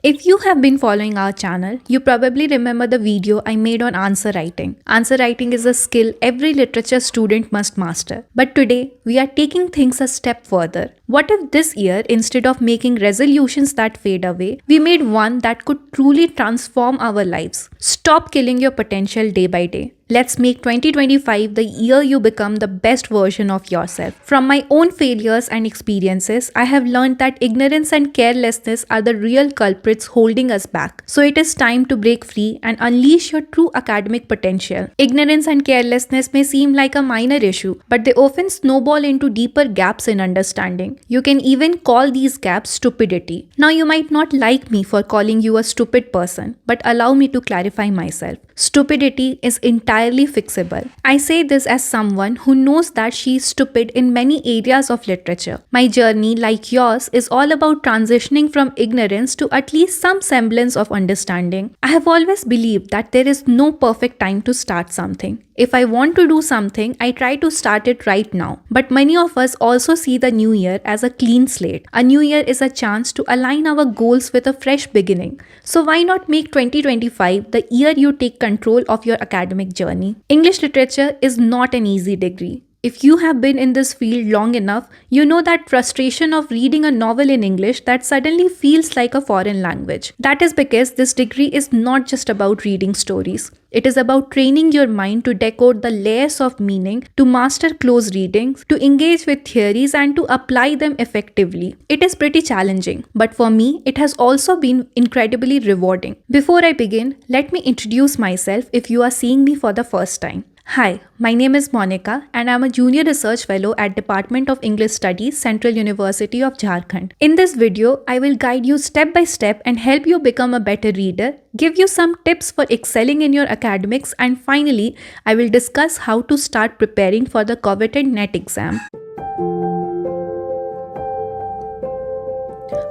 If you have been following our channel, you probably remember the video I made on answer writing. Answer writing is a skill every literature student must master. But today, we are taking things a step further. What if this year, instead of making resolutions that fade away, we made one that could truly transform our lives? Stop killing your potential day by day. Let's make 2025 the year you become the best version of yourself. From my own failures and experiences, I have learned that ignorance and carelessness are the real culprits holding us back. So it is time to break free and unleash your true academic potential. Ignorance and carelessness may seem like a minor issue, but they often snowball into deeper gaps in understanding. You can even call these gaps stupidity. Now you might not like me for calling you a stupid person, but allow me to clarify myself. Stupidity is entirely fixable. I say this as someone who knows that she is stupid in many areas of literature. My journey, like yours, is all about transitioning from ignorance to at least some semblance of understanding. I have always believed that there is no perfect time to start something. If I want to do something, I try to start it right now. But many of us also see the new year as a clean slate. A new year is a chance to align our goals with a fresh beginning. So why not make 2025 the year you take control of your academic journey? English literature is not an easy degree. If you have been in this field long enough, you know that frustration of reading a novel in English that suddenly feels like a foreign language. That is because this degree is not just about reading stories. It is about training your mind to decode the layers of meaning, to master close readings, to engage with theories and to apply them effectively. It is pretty challenging, but for me, it has also been incredibly rewarding. Before I begin, let me introduce myself if you are seeing me for the first time. Hi, my name is Monika and I'm a Junior Research Fellow at Department of English Studies, Central University of Jharkhand. In this video, I will guide you step by step and help you become a better reader, give you some tips for excelling in your academics, and finally, I will discuss how to start preparing for the coveted NET exam.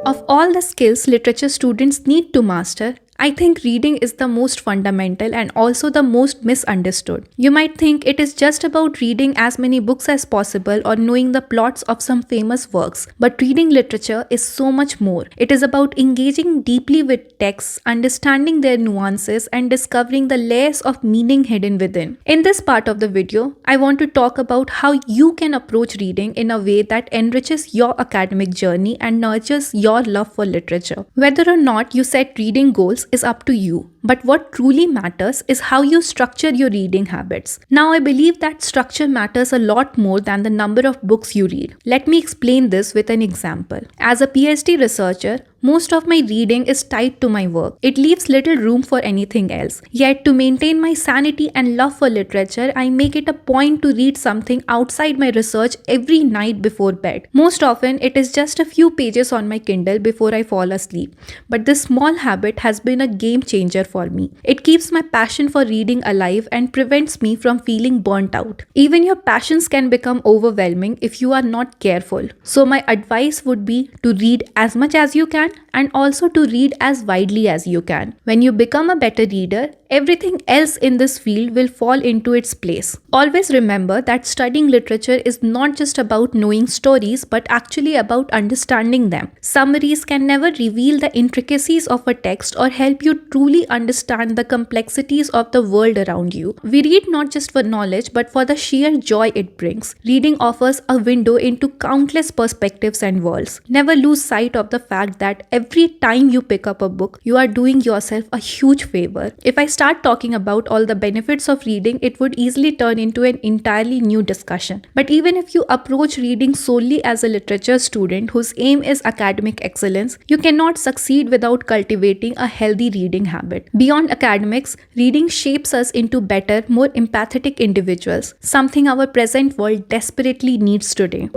Of all the skills literature students need to master, I think reading is the most fundamental and also the most misunderstood. You might think it is just about reading as many books as possible or knowing the plots of some famous works, but reading literature is so much more. It is about engaging deeply with texts, understanding their nuances, and discovering the layers of meaning hidden within. In this part of the video, I want to talk about how you can approach reading in a way that enriches your academic journey and nurtures your love for literature. Whether or not you set reading goals is up to you, but what truly matters is how you structure your reading habits. Now, I believe that structure matters a lot more than the number of books you read. Let me explain this with an example. As a PhD researcher, most of my reading is tied to my work. It leaves little room for anything else. Yet, to maintain my sanity and love for literature, I make it a point to read something outside my research every night before bed. Most often, it is just a few pages on my Kindle before I fall asleep. But this small habit has been a game changer for me. It keeps my passion for reading alive and prevents me from feeling burnt out. Even your passions can become overwhelming if you are not careful. So my advice would be to read as much as you can and also to read as widely as you can. When you become a better reader, everything else in this field will fall into its place. Always remember that studying literature is not just about knowing stories but actually about understanding them. Summaries can never reveal the intricacies of a text or help you truly understand the complexities of the world around you. We read not just for knowledge but for the sheer joy it brings. Reading offers a window into countless perspectives and worlds. Never lose sight of the fact that every time you pick up a book, you are doing yourself a huge favor. If I start talking about all the benefits of reading, it would easily turn into an entirely new discussion. But even if you approach reading solely as a literature student whose aim is academic excellence, you cannot succeed without cultivating a healthy reading habit. Beyond academics, reading shapes us into better, more empathetic individuals, something our present world desperately needs today.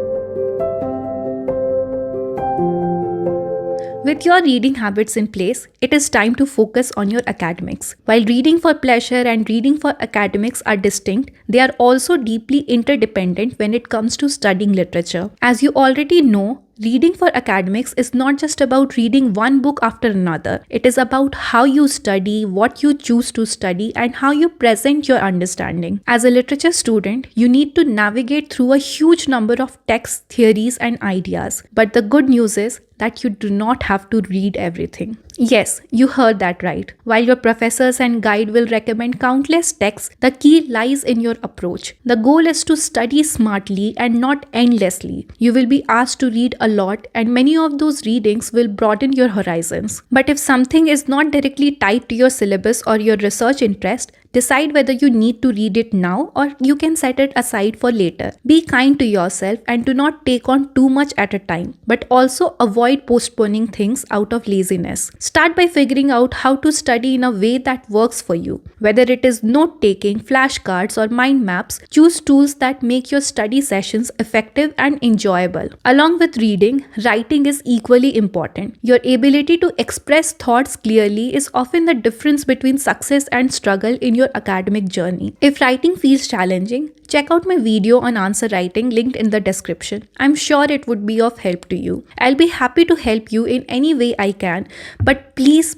With your reading habits in place, it is time to focus on your academics. While reading for pleasure and reading for academics are distinct, they are also deeply interdependent when it comes to studying literature. As you already know, reading for academics is not just about reading one book after another. It is about how you study, what you choose to study, and how you present your understanding. As a literature student, you need to navigate through a huge number of texts, theories, and ideas. But the good news is that you do not have to read everything. Yes, you heard that right. While your professors and guide will recommend countless texts, the key lies in your approach. The goal is to study smartly and not endlessly. You will be asked to read a lot, and many of those readings will broaden your horizons. But if something is not directly tied to your syllabus or your research interest, decide whether you need to read it now or you can set it aside for later. Be kind to yourself and do not take on too much at a time, but also avoid postponing things out of laziness. Start by figuring out how to study in a way that works for you. Whether it is note taking, flashcards, or mind maps, choose tools that make your study sessions effective and enjoyable. Along with reading, writing is equally important. Your ability to express thoughts clearly is often the difference between success and struggle in your academic journey. If writing feels challenging, check out my video on answer writing linked in the description. I'm sure it would be of help to you. I'll be happy to help you in any way I can, but please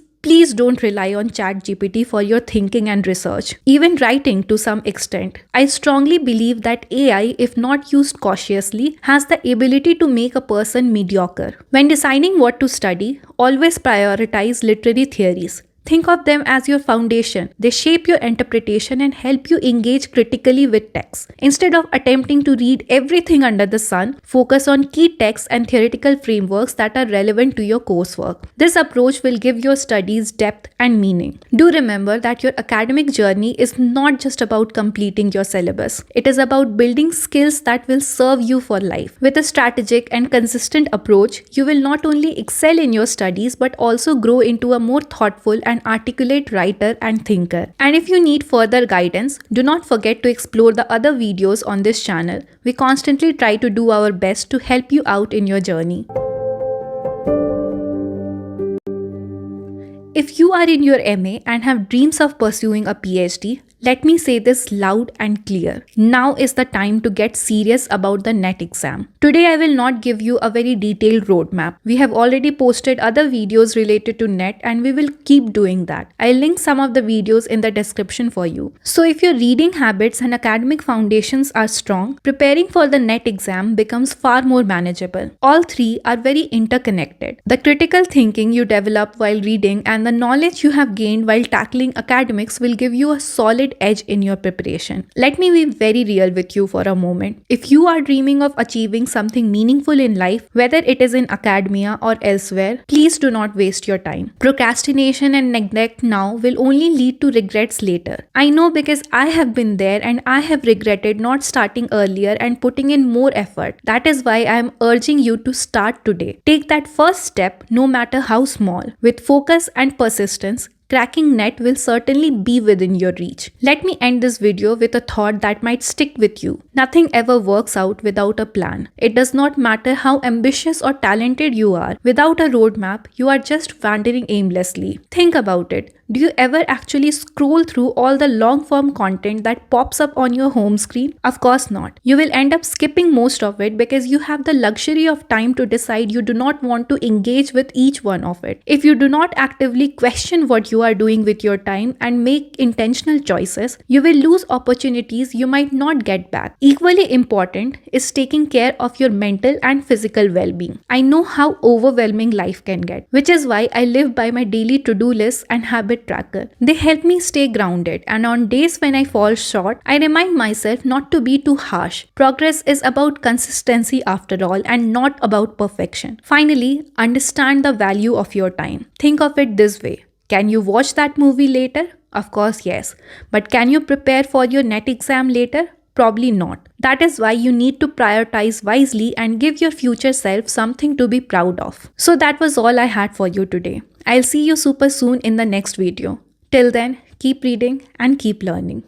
don't rely on ChatGPT for your thinking and research, even writing to some extent. I strongly believe that AI, if not used cautiously, has the ability to make a person mediocre. When deciding what to study, always prioritize literary theories. Think of them as your foundation. They shape your interpretation and help you engage critically with texts. Instead of attempting to read everything under the sun, focus on key texts and theoretical frameworks that are relevant to your coursework. This approach will give your studies depth and meaning. Do remember that your academic journey is not just about completing your syllabus. It is about building skills that will serve you for life. With a strategic and consistent approach, you will not only excel in your studies but also grow into a more thoughtful and articulate writer and thinker. And if you need further guidance, do not forget to explore the other videos on this channel. We constantly try to do our best to help you out in your journey. If you are in your MA and have dreams of pursuing a PhD, let me say this loud and clear. Now is the time to get serious about the NET exam. Today I will not give you a very detailed roadmap. We have already posted other videos related to NET and we will keep doing that. I'll link some of the videos in the description for you. So if your reading habits and academic foundations are strong, preparing for the NET exam becomes far more manageable. All three are very interconnected. The critical thinking you develop while reading and the knowledge you have gained while tackling academics will give you a solid edge in your preparation. Let me be very real with you for a moment. If you are dreaming of achieving something meaningful in life, whether it is in academia or elsewhere, please do not waste your time. Procrastination and neglect now will only lead to regrets later. I know because I have been there and I have regretted not starting earlier and putting in more effort. That is why I am urging you to start today. Take that first step, no matter how small. With focus and persistence, cracking NET will certainly be within your reach. Let me end this video with a thought that might stick with you. Nothing ever works out without a plan. It does not matter how ambitious or talented you are. Without a roadmap, you are just wandering aimlessly. Think about it. Do you ever actually scroll through all the long-form content that pops up on your home screen? Of course not. You will end up skipping most of it because you have the luxury of time to decide you do not want to engage with each one of it. If you do not actively question what you are doing with your time and make intentional choices, you will lose opportunities you might not get back. Equally important is taking care of your mental and physical well-being. I know how overwhelming life can get, which is why I live by my daily to-do lists and habit tracker. They help me stay grounded, and on days when I fall short, I remind myself not to be too harsh. Progress is about consistency after all and not about perfection. Finally, understand the value of your time. Think of it this way. Can you watch that movie later? Of course, yes. But can you prepare for your NET exam later? Probably not. That is why you need to prioritize wisely and give your future self something to be proud of. So that was all I had for you today. I'll see you super soon in the next video. Till then, keep reading and keep learning.